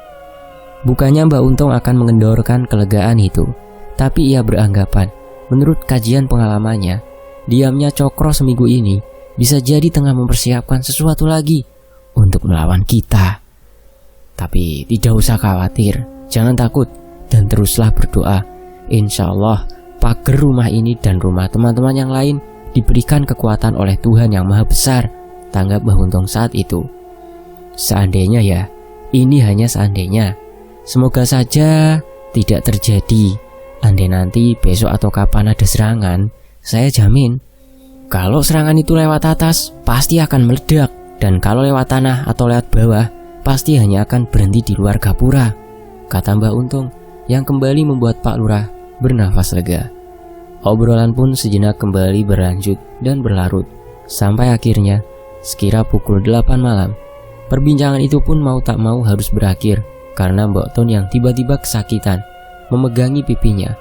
A: Bukannya Mbak Untung akan mengendorkan kelegaan itu, tapi ia beranggapan, menurut kajian pengalamannya, diamnya Cokro seminggu ini bisa jadi tengah mempersiapkan sesuatu lagi untuk melawan kita. Tapi tidak usah khawatir, jangan takut, dan teruslah berdoa. Insya Allah pagar rumah ini dan rumah teman-teman yang lain diberikan kekuatan oleh Tuhan yang Maha Besar, tanggap Mbah Untung saat itu. Seandainya ya, ini hanya seandainya. Semoga saja tidak terjadi. Andai nanti besok atau kapan ada serangan, saya jamin kalau serangan itu lewat atas pasti akan meledak, dan kalau lewat tanah atau lewat bawah pasti hanya akan berhenti di luar gapura, kata Mbah Untung yang kembali membuat Pak Lurah bernafas lega. Obrolan pun sejenak kembali berlanjut dan berlarut sampai akhirnya sekira pukul 8 malam. Perbincangan itu pun mau tak mau harus berakhir karena Mbok Tun yang tiba-tiba kesakitan memegangi pipinya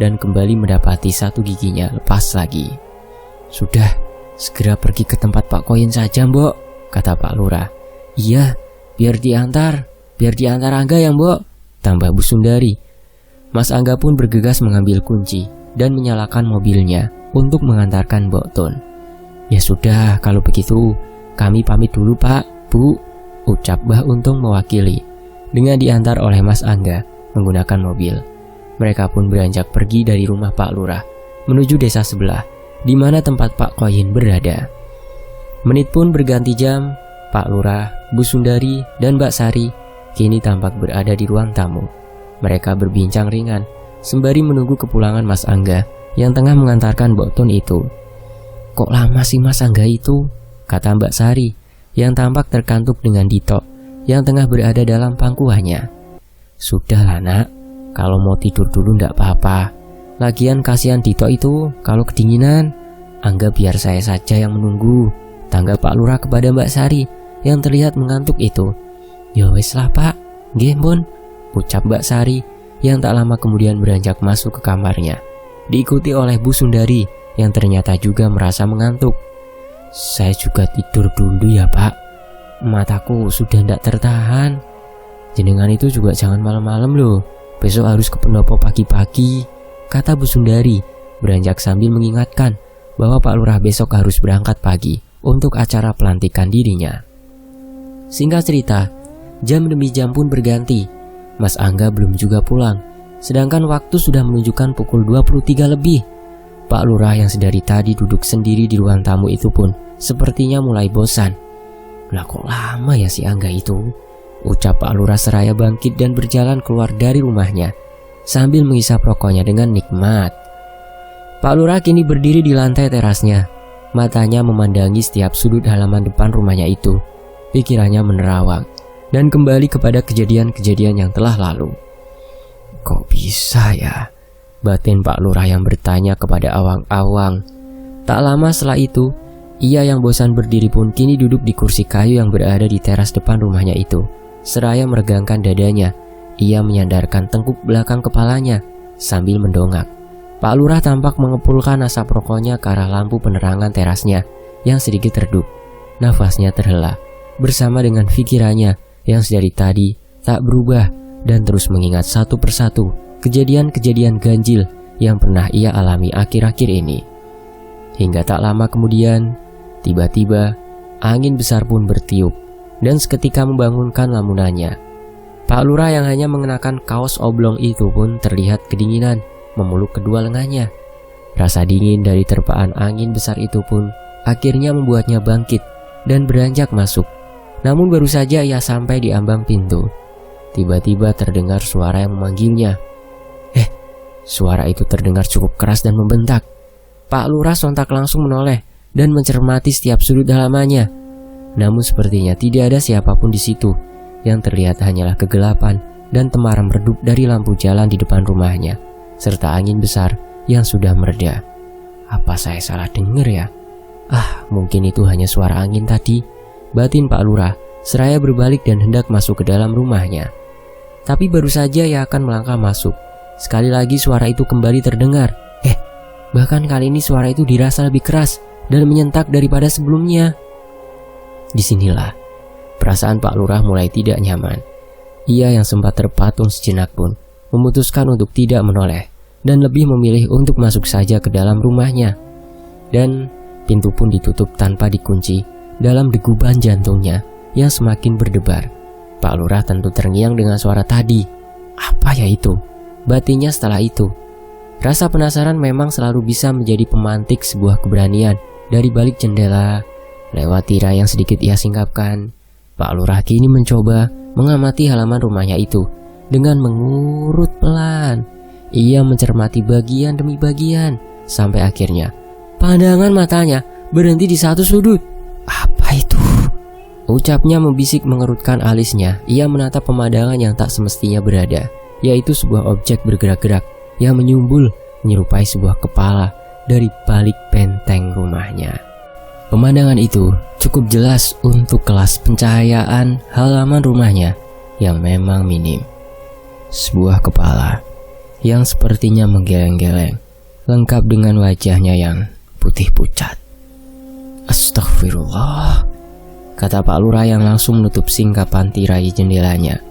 A: dan kembali mendapati satu giginya lepas lagi. Sudah, segera pergi ke tempat Pak Koyin saja, Mbok, kata Pak Lurah. Iya, biar diantar Angga ya, Mbok, tambah Bu Sundari. Mas Angga pun bergegas mengambil kunci dan menyalakan mobilnya untuk mengantarkan Mbok Tun. Ya sudah, kalau begitu kami pamit dulu Pak, Bu, ucap Mbah Untung mewakili, dengan diantar oleh Mas Angga menggunakan mobil. Mereka pun beranjak pergi dari rumah Pak Lurah menuju desa sebelah, di mana tempat Pak Koyin berada. Menit pun berganti jam. Pak Lurah, Bu Sundari, dan Mbak Sari kini tampak berada di ruang tamu. Mereka berbincang ringan sembari menunggu kepulangan Mas Angga yang tengah mengantarkan Mbok Tun itu. Kok lama sih Mas Angga itu? Kata Mbak Sari yang tampak terkantuk dengan Dito yang tengah berada dalam pangkuannya. Sudahlah nak, kalau mau tidur dulu ndak apa-apa. Lagian kasihan Dito itu kalau kedinginan. Angga biar saya saja yang menunggu, tanggap Pak Lurah kepada Mbak Sari yang terlihat mengantuk itu. Ya wis lah Pak, nggih Mbun, ucap Mbak Sari yang tak lama kemudian beranjak masuk ke kamarnya, diikuti oleh Bu Sundari yang ternyata juga merasa mengantuk. Saya juga tidur dulu ya Pak, mataku sudah tidak tertahan. Jenengan itu juga jangan malam-malam loh, besok harus ke pendopo pagi-pagi, kata Bu Sundari beranjak sambil mengingatkan bahwa Pak Lurah besok harus berangkat pagi untuk acara pelantikan dirinya. Singkat cerita, jam demi jam pun berganti. Mas Angga belum juga pulang, sedangkan waktu sudah menunjukkan pukul 23 lebih. Pak Lurah yang sedari tadi duduk sendiri di ruang tamu itu pun sepertinya mulai bosan. Lah kok lama ya si Angga itu, ucap Pak Lurah seraya bangkit dan berjalan keluar dari rumahnya sambil menghisap rokoknya dengan nikmat. Pak Lurah kini berdiri di lantai terasnya, matanya memandangi setiap sudut halaman depan rumahnya itu. Pikirannya menerawang dan kembali kepada kejadian-kejadian yang telah lalu. Kok bisa ya? Batin Pak Lurah yang bertanya kepada awang-awang. Tak lama setelah itu, ia yang bosan berdiri pun kini duduk di kursi kayu yang berada di teras depan rumahnya itu. Seraya meregangkan dadanya, ia menyandarkan tengkuk belakang kepalanya sambil mendongak. Pak Lurah tampak mengepulkan asap rokoknya ke arah lampu penerangan terasnya yang sedikit redup. Nafasnya terhela bersama dengan pikirannya yang sedari tadi tak berubah dan terus mengingat satu persatu kejadian-kejadian ganjil yang pernah ia alami akhir-akhir ini. Hingga tak lama kemudian, tiba-tiba angin besar pun bertiup dan seketika membangunkan lamunannya. Pak Lurah yang hanya mengenakan kaos oblong itu pun terlihat kedinginan memeluk kedua lengannya. Rasa dingin dari terpaan angin besar itu pun akhirnya membuatnya bangkit dan beranjak masuk. Namun baru saja ia sampai di ambang pintu, tiba-tiba terdengar suara yang memanggilnya. Suara itu terdengar cukup keras dan membentak. Pak Lurah sontak langsung menoleh dan mencermati setiap sudut halamannya. Namun sepertinya tidak ada siapapun di situ. Yang terlihat hanyalah kegelapan dan temaram redup dari lampu jalan di depan rumahnya, serta angin besar yang sudah mereda. Apa saya salah dengar ya? Mungkin itu hanya suara angin tadi, batin Pak Lurah seraya berbalik dan hendak masuk ke dalam rumahnya. Tapi baru saja ia akan melangkah masuk, sekali lagi suara itu kembali terdengar. Bahkan kali ini suara itu dirasa lebih keras dan menyentak daripada sebelumnya. Disinilah perasaan Pak Lurah mulai tidak nyaman. Ia yang sempat terpatung sejenak pun memutuskan untuk tidak menoleh dan lebih memilih untuk masuk saja ke dalam rumahnya. Dan pintu pun ditutup tanpa dikunci dalam deguban jantungnya yang semakin berdebar. Pak Lurah tentu terngiang dengan suara tadi. Apa ya itu? Batinnya setelah itu. Rasa penasaran memang selalu bisa menjadi pemantik sebuah keberanian. Dari balik jendela, lewat tirai yang sedikit ia singkapkan, Pak Lurah kini mencoba mengamati halaman rumahnya itu dengan mengurut pelan. Ia mencermati bagian demi bagian sampai akhirnya pandangan matanya berhenti di satu sudut. Apa itu? Ucapnya membisik mengerutkan alisnya. Ia menatap pemandangan yang tak semestinya berada, yaitu sebuah objek bergerak-gerak yang menyumbul menyerupai sebuah kepala dari balik benteng rumahnya. Pemandangan itu cukup jelas untuk kelas pencahayaan halaman rumahnya yang memang minim. Sebuah kepala yang sepertinya menggeleng-geleng, lengkap dengan wajahnya yang putih pucat. Astagfirullah, kata Pak Lurah yang langsung menutup singkapan tirai jendelanya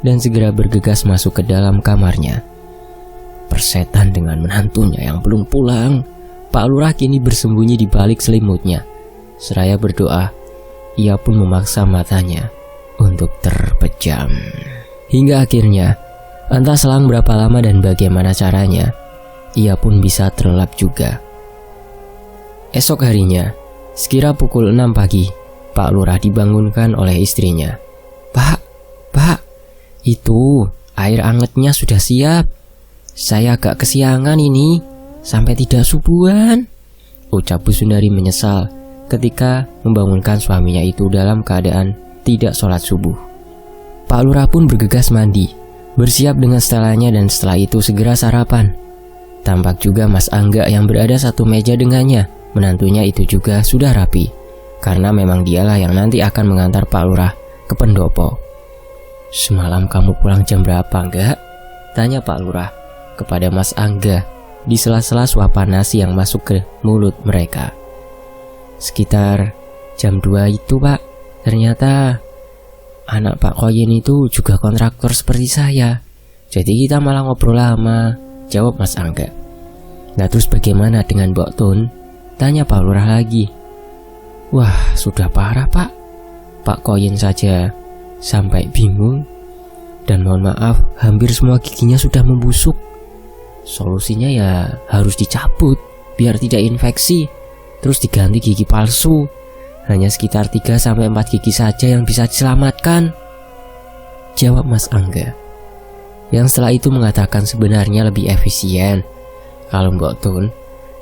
A: dan segera bergegas masuk ke dalam kamarnya. Persetan dengan menantunya yang belum pulang, Pak Lurah kini bersembunyi di balik selimutnya. Seraya berdoa, ia pun memaksa matanya untuk terpejam. Hingga akhirnya, entah selang berapa lama dan bagaimana caranya, ia pun bisa terlelap juga. Esok harinya, sekira pukul 6 pagi, Pak Lurah dibangunkan oleh istrinya. Pak, itu air angetnya sudah siap. Saya agak kesiangan ini, sampai tidak subuhan, ucap Bu Sundari menyesal ketika membangunkan suaminya itu dalam keadaan tidak sholat subuh. Pak Lurah pun bergegas mandi, bersiap dengan setelannya dan setelah itu segera sarapan. Tampak juga Mas Angga yang berada satu meja dengannya. Menantunya itu juga sudah rapi, karena memang dialah yang nanti akan mengantar Pak Lurah ke pendopo. Semalam kamu pulang jam berapa, enggak? Tanya Pak Lurah kepada Mas Angga di sela-sela suapan nasi yang masuk ke mulut mereka. Sekitar jam 2 itu, Pak. Ternyata anak Pak Koyin itu juga kontraktor seperti saya. Jadi kita malah ngobrol lama, jawab Mas Angga. Nah terus bagaimana dengan Mbok Tun? Tanya Pak Lurah lagi. Wah, sudah parah, Pak. Pak Koyin saja sampai bingung. Dan mohon maaf, hampir semua giginya sudah membusuk. Solusinya ya harus dicabut biar tidak infeksi, terus diganti gigi palsu. Hanya sekitar 3-4 gigi saja yang bisa diselamatkan, jawab Mas Angga. Yang setelah itu mengatakan sebenarnya lebih efisien kalau Mbok Tun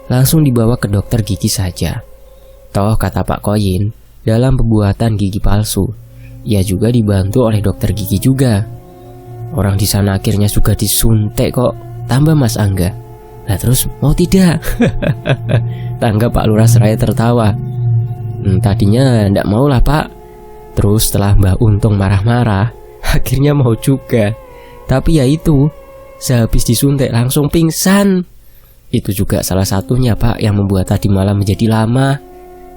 A: langsung dibawa ke dokter gigi saja. Toh kata Pak Koyin, dalam pembuatan gigi palsu ia juga dibantu oleh dokter gigi juga. Orang di sana akhirnya juga disuntik kok, tambah Mas Angga. Nah terus mau tidak? Tanggap Pak Lurah seraya tertawa. Tadinya ndak mau lah, Pak. Terus setelah Mbah Untung marah-marah, akhirnya mau juga. Tapi ya itu, sehabis disuntik langsung pingsan. Itu juga salah satunya, Pak, yang membuat tadi malam menjadi lama,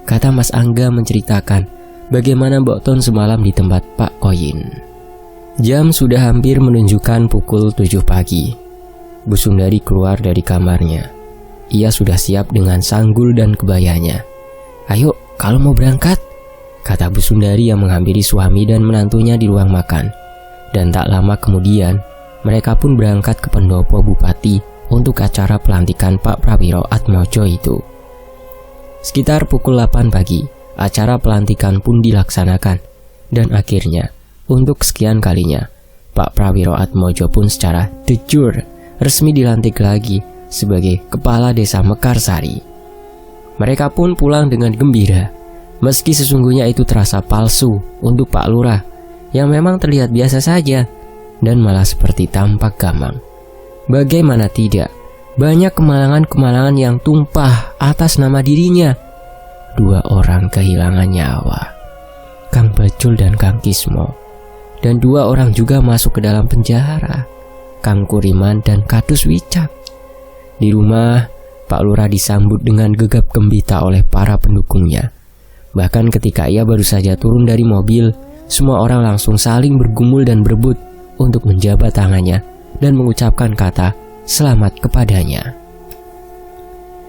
A: kata Mas Angga menceritakan bagaimana Mbok Tun semalam di tempat Pak Koyin. Jam sudah hampir menunjukkan pukul 7 pagi. Bu Sundari keluar dari kamarnya. Ia sudah siap dengan sanggul dan kebayanya. Ayo, kalau mau berangkat, kata Bu Sundari yang menghampiri suami dan menantunya di ruang makan. Dan tak lama kemudian, mereka pun berangkat ke pendopo Bupati untuk acara pelantikan Pak Prawiro Atmojo itu. Sekitar pukul 8 pagi, acara pelantikan pun dilaksanakan. Dan akhirnya, untuk sekian kalinya, Pak Prawiro Atmojo pun secara de jure resmi dilantik lagi sebagai Kepala Desa Mekarsari. Mereka pun pulang dengan gembira, meski sesungguhnya itu terasa palsu untuk Pak Lurah yang memang terlihat biasa saja dan malah seperti tampak gamang. Bagaimana tidak, banyak kemalangan-kemalangan yang tumpah atas nama dirinya. 2 orang kehilangan nyawa, Kang Bajul dan Kang Kismo. Dan 2 orang juga masuk ke dalam penjara, Kang Kuriman dan Kadus Wicak. Di rumah, Pak Lurah disambut dengan gegap gembita oleh para pendukungnya. Bahkan ketika ia baru saja turun dari mobil, semua orang langsung saling bergumul dan berebut untuk menjabat tangannya dan mengucapkan kata selamat kepadanya.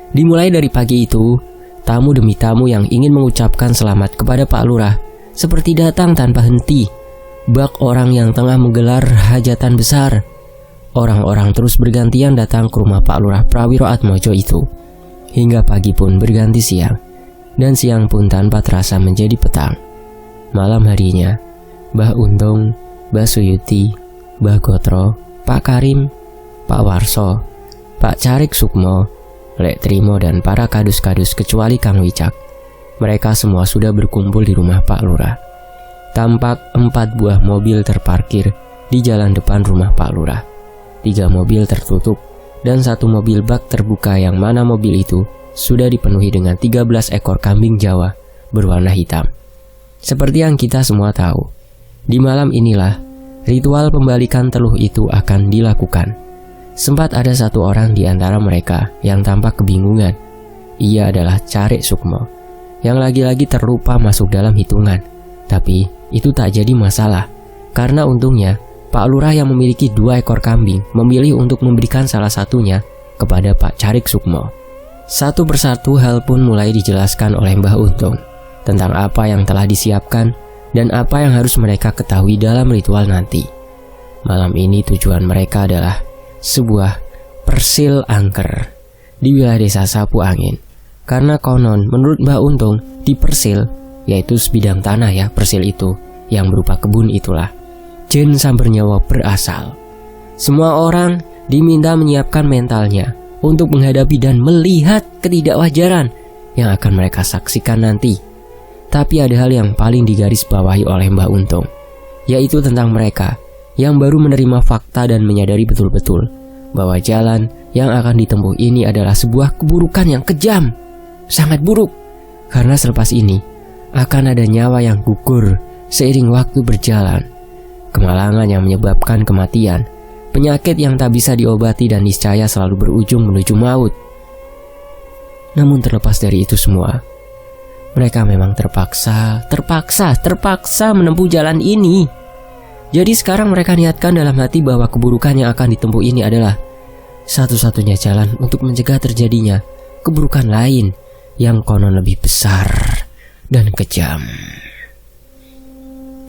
A: Dimulai dari pagi itu, tamu demi tamu yang ingin mengucapkan selamat kepada Pak Lurah seperti datang tanpa henti. Bak orang yang tengah menggelar hajatan besar, orang-orang terus bergantian datang ke rumah Pak Lurah Prawiro Atmojo itu. Hingga pagi pun berganti siang, dan siang pun tanpa terasa menjadi petang. Malam harinya, Mbah Untung, Mbah Suyuti, Mbah Gotro, Pak Karim, Pak Warso, Pak Carik Sukmo, Lek Trimo dan para kadus-kadus kecuali Kang Wicak. Mereka semua sudah berkumpul di rumah Pak Lurah. Tampak 4 buah mobil terparkir di jalan depan rumah Pak Lurah. 3 mobil tertutup dan 1 mobil bak terbuka, yang mana mobil itu sudah dipenuhi dengan 13 ekor kambing Jawa berwarna hitam. Seperti yang kita semua tahu, di malam inilah ritual pembalikan teluh itu akan dilakukan. Sempat ada 1 orang di antara mereka yang tampak kebingungan. Ia adalah Carik Sukmo, yang lagi-lagi terlupa masuk dalam hitungan. Tapi itu tak jadi masalah, karena untungnya Pak Lurah yang memiliki 2 ekor kambing memilih untuk memberikan salah satunya kepada Pak Carik Sukmo. Satu persatu hal pun mulai dijelaskan oleh Mbah Untung tentang apa yang telah disiapkan dan apa yang harus mereka ketahui dalam ritual nanti. Malam ini tujuan mereka adalah sebuah persil angker di wilayah desa Sapu Angin. Karena konon menurut Mbah Untung, di persil, yaitu sebidang tanah ya, persil itu yang berupa kebun itulah, jin sambar nyawa berasal. Semua orang diminta menyiapkan mentalnya untuk menghadapi dan melihat ketidakwajaran yang akan mereka saksikan nanti. Tapi ada hal yang paling digarisbawahi oleh Mbah Untung, yaitu tentang mereka yang baru menerima fakta dan menyadari betul-betul bahwa jalan yang akan ditempuh ini adalah sebuah keburukan yang kejam, sangat buruk. Karena selepas ini akan ada nyawa yang gugur seiring waktu berjalan, kemalangan yang menyebabkan kematian, penyakit yang tak bisa diobati dan niscaya selalu berujung menuju maut. Namun terlepas dari itu semua, mereka memang terpaksa menempuh jalan ini. Jadi sekarang mereka niatkan dalam hati bahwa keburukan yang akan ditempuh ini adalah satu-satunya jalan untuk mencegah terjadinya keburukan lain yang konon lebih besar dan kejam.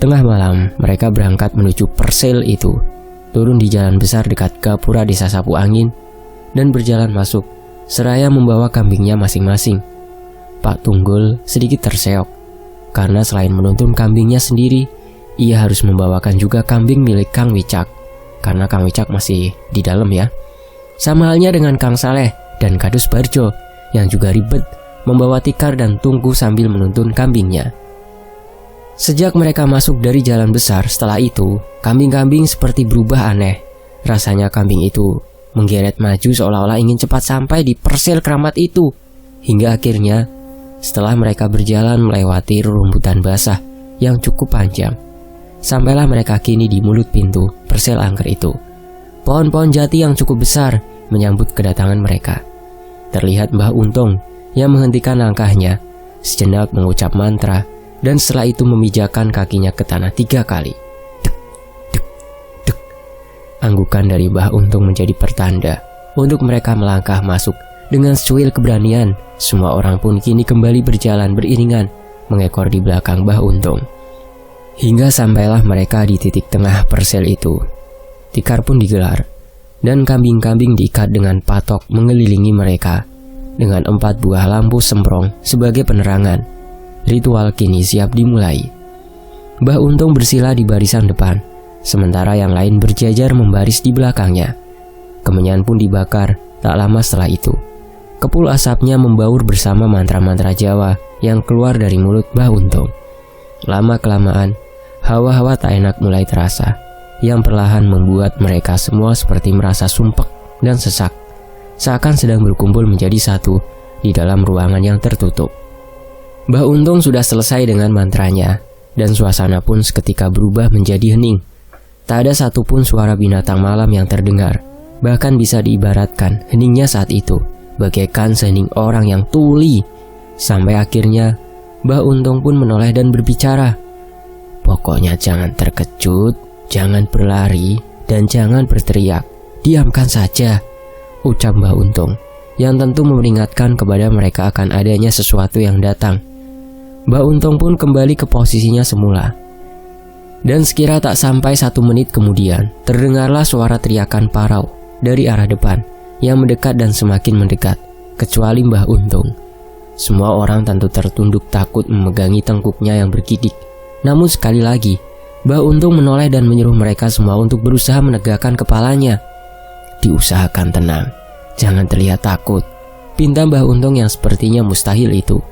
A: Tengah malam, mereka berangkat menuju persil itu, turun di jalan besar dekat gapura desa Sapu Angin, dan berjalan masuk, seraya membawa kambingnya masing-masing. Pak Tunggul sedikit terseok, karena selain menuntun kambingnya sendiri, ia harus membawakan juga kambing milik Kang Wicak, karena Kang Wicak masih di dalam ya. Sama halnya dengan Kang Saleh dan Kadus Barjo, yang juga ribet membawa tikar dan tungku sambil menuntun kambingnya. Sejak mereka masuk dari jalan besar, setelah itu, kambing-kambing seperti berubah aneh. Rasanya kambing itu menggeret maju seolah-olah ingin cepat sampai di persil keramat itu. Hingga akhirnya, setelah mereka berjalan melewati rerumputan basah yang cukup panjang, sampailah mereka kini di mulut pintu persil angker itu. Pohon-pohon jati yang cukup besar menyambut kedatangan mereka. Terlihat Mbah Untung yang menghentikan langkahnya, sejenak mengucap mantra, dan setelah itu memijakan kakinya ke tanah 3 kali. Dek, dek, dek. Anggukan dari Mbah Untung menjadi pertanda untuk mereka melangkah masuk dengan secuil keberanian. Semua orang pun kini kembali berjalan beriringan mengekor di belakang Mbah Untung. Hingga sampailah mereka di titik tengah persil itu. Tikar pun digelar, dan kambing-kambing diikat dengan patok mengelilingi mereka, dengan 4 buah lampu semprong sebagai penerangan. Ritual kini siap dimulai. Mbah Untung bersila di barisan depan, sementara yang lain berjajar membaris di belakangnya. Kemenyan pun dibakar tak lama setelah itu. Kepul asapnya membaur bersama mantra-mantra Jawa yang keluar dari mulut Mbah Untung. Lama-kelamaan, hawa-hawa tak enak mulai terasa, yang perlahan membuat mereka semua seperti merasa sumpek dan sesak, seakan sedang berkumpul menjadi satu di dalam ruangan yang tertutup. Mbah Untung sudah selesai dengan mantranya, dan suasana pun seketika berubah menjadi hening. Tak ada satupun suara binatang malam yang terdengar, bahkan bisa diibaratkan heningnya saat itu bagaikan sehening orang yang tuli. Sampai akhirnya Mbah Untung pun menoleh dan berbicara. Pokoknya jangan terkejut, Jangan berlari dan jangan berteriak. Diamkan saja, ucap Mbah Untung, yang tentu memperingatkan kepada mereka akan adanya sesuatu yang datang. Mbah Untung pun kembali ke posisinya semula. Dan sekira tak sampai 1 menit kemudian, terdengarlah suara teriakan parau dari arah depan yang mendekat dan semakin mendekat, kecuali Mbah Untung. Semua orang tentu tertunduk takut memegangi tengkuknya yang bergidik. Namun sekali lagi, Mbah Untung menoleh dan menyuruh mereka semua untuk berusaha menegakkan kepalanya. Diusahakan tenang, jangan terlihat takut, pinta Mbah Untung yang sepertinya mustahil itu.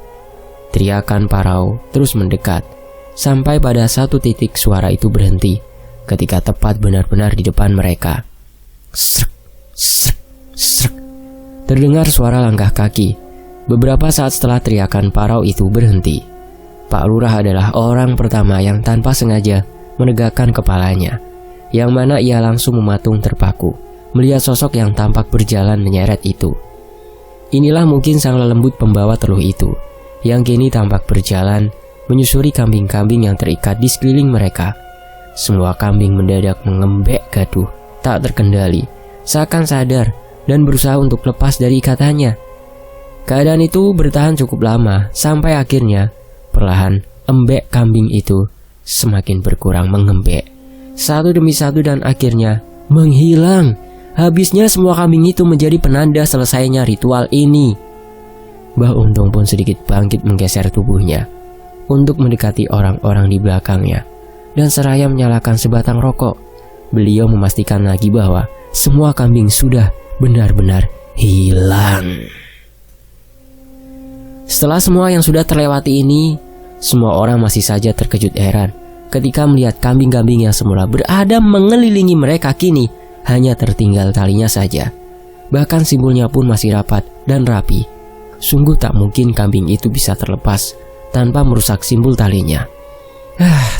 A: Teriakan parau terus mendekat, sampai pada satu titik suara itu berhenti, ketika tepat benar-benar di depan mereka. Srek, srek, srek. Terdengar suara langkah kaki. Beberapa saat setelah teriakan parau itu berhenti, Pak Lurah adalah orang pertama yang tanpa sengaja menegakkan kepalanya, yang mana ia langsung mematung terpaku melihat sosok yang tampak berjalan menyeret itu. Inilah mungkin sang lelembut pembawa teluh itu, yang kini tampak berjalan menyusuri kambing-kambing yang terikat di sekeliling mereka. Semua kambing mendadak mengembek gaduh, tak terkendali, seakan sadar dan berusaha untuk lepas dari ikatannya. Keadaan itu bertahan cukup lama, sampai akhirnya perlahan embek kambing itu semakin berkurang mengembek, satu demi satu, dan akhirnya menghilang. Habisnya semua kambing itu menjadi penanda selesainya ritual ini. Mbah Untung pun sedikit bangkit menggeser tubuhnya untuk mendekati orang-orang di belakangnya, dan seraya menyalakan sebatang rokok. Beliau memastikan lagi bahwa semua kambing sudah benar-benar hilang. Setelah semua yang sudah terlewati ini, semua orang masih saja terkejut heran ketika melihat kambing-kambing yang semula berada mengelilingi mereka kini hanya tertinggal talinya saja. Bahkan simpulnya pun masih rapat dan rapi. Sungguh tak mungkin kambing itu bisa terlepas tanpa merusak simpul talinya.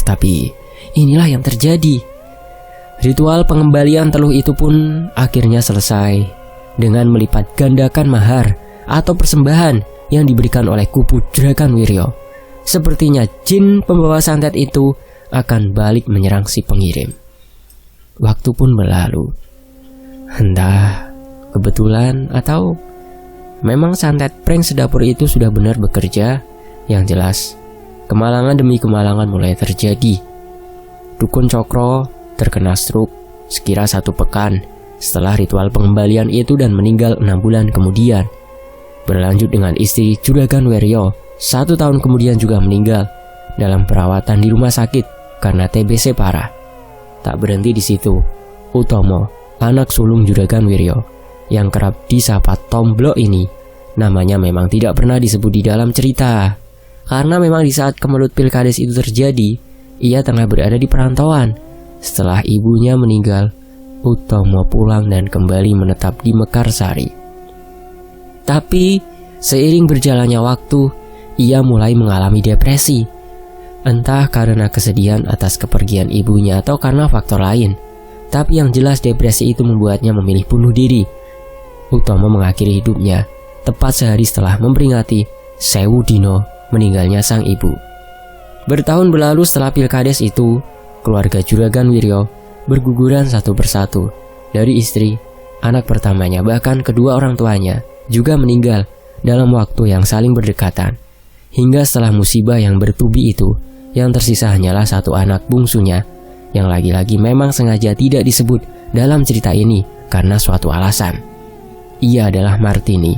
A: Tapi inilah yang terjadi. Ritual pengembalian teluh itu pun akhirnya selesai dengan melipat gandakan mahar atau persembahan yang diberikan oleh kubu Juragan Wiryo. Sepertinya jin pembawa santet itu akan balik menyerang si pengirim. Waktu pun berlalu. Entah kebetulan atau memang santet prank sedapur itu sudah benar bekerja. Yang jelas, kemalangan demi kemalangan mulai terjadi. Dukun Cokro terkena stroke sekira 1 pekan setelah ritual pengembalian itu dan meninggal 6 bulan kemudian. Berlanjut dengan istri Juragan Wiryo, 1 tahun kemudian juga meninggal dalam perawatan di rumah sakit karena TBC parah. Tak berhenti di situ, Utomo, anak sulung Juragan Wiryo, yang kerap disapa Tomblo ini, namanya memang tidak pernah disebut di dalam cerita. Karena memang di saat kemelut Pilkades itu terjadi, ia tengah berada di perantauan. Setelah ibunya meninggal, Utomo pulang dan kembali menetap di Mekarsari. Tapi seiring berjalannya waktu, ia mulai mengalami depresi. Entah karena kesedihan atas kepergian ibunya atau karena faktor lain. Tapi yang jelas depresi itu membuatnya memilih bunuh diri. Utomo mengakhiri hidupnya tepat sehari setelah memperingati 1000 dino meninggalnya sang ibu. Bertahun berlalu setelah Pilkades itu, keluarga Juragan Wiryo berguguran satu persatu. Dari istri, anak pertamanya, bahkan kedua orang tuanya juga meninggal dalam waktu yang saling berdekatan. Hingga setelah musibah yang bertubi itu, yang tersisa hanyalah 1 anak bungsunya, yang lagi-lagi memang sengaja tidak disebut dalam cerita ini karena suatu alasan. Ia adalah Martini,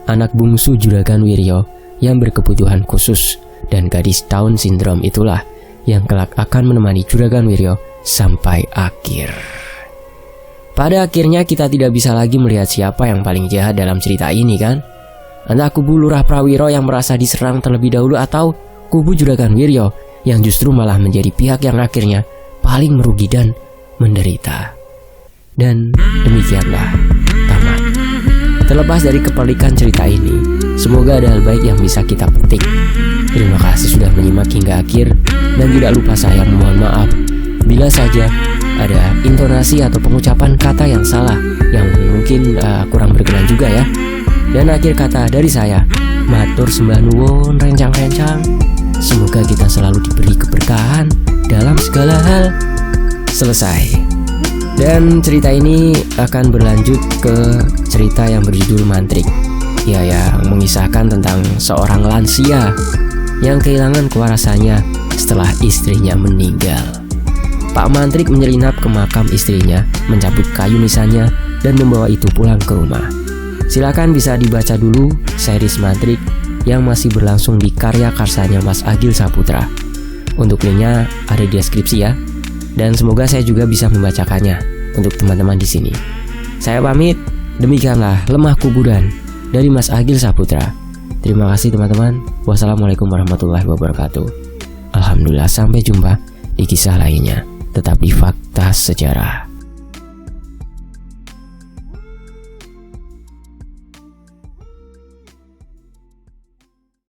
A: anak bungsu Juragan Wiryo yang berkebutuhan khusus, dan gadis Down syndrome itulah yang kelak akan menemani Juragan Wiryo sampai akhir. Pada akhirnya kita tidak bisa lagi melihat siapa yang paling jahat dalam cerita ini, kan? Entah kubu Lurah Prawiro yang merasa diserang terlebih dahulu, atau kubu Juragan Wiryo yang justru malah menjadi pihak yang akhirnya paling merugi dan menderita. Dan demikianlah tamat. Terlepas dari kepelikan cerita ini, semoga ada hal baik yang bisa kita petik. Terima kasih sudah menyimak hingga akhir, dan tidak lupa saya memohon maaf bila saja ada intonasi atau pengucapan kata yang salah, yang mungkin kurang berkenan juga ya. Dan akhir kata dari saya, matur sembah nuwun rencang-rencang. Semoga kita selalu diberi keberkahan dalam segala hal. selesai. Dan cerita ini akan berlanjut ke cerita yang berjudul Mantrik, ya, yang mengisahkan tentang seorang lansia yang kehilangan kewarasannya setelah istrinya meninggal. Pak Mantrik menyelinap ke makam istrinya, mencabut kayu nisannya, dan membawa itu pulang ke rumah. Silakan bisa dibaca dulu series Mantrik yang masih berlangsung di karya karsanya Mas Agil Saputra. Untuk linknya ada di deskripsi ya. Dan semoga saya juga bisa membacakannya untuk teman-teman di sini. Saya pamit. Demikianlah Lemah Kuburan dari Mas Agil Saputra. Terima kasih teman-teman. Wassalamualaikum warahmatullahi wabarakatuh. Alhamdulillah, sampai jumpa di kisah lainnya. Tetap di Fakta Sejarah.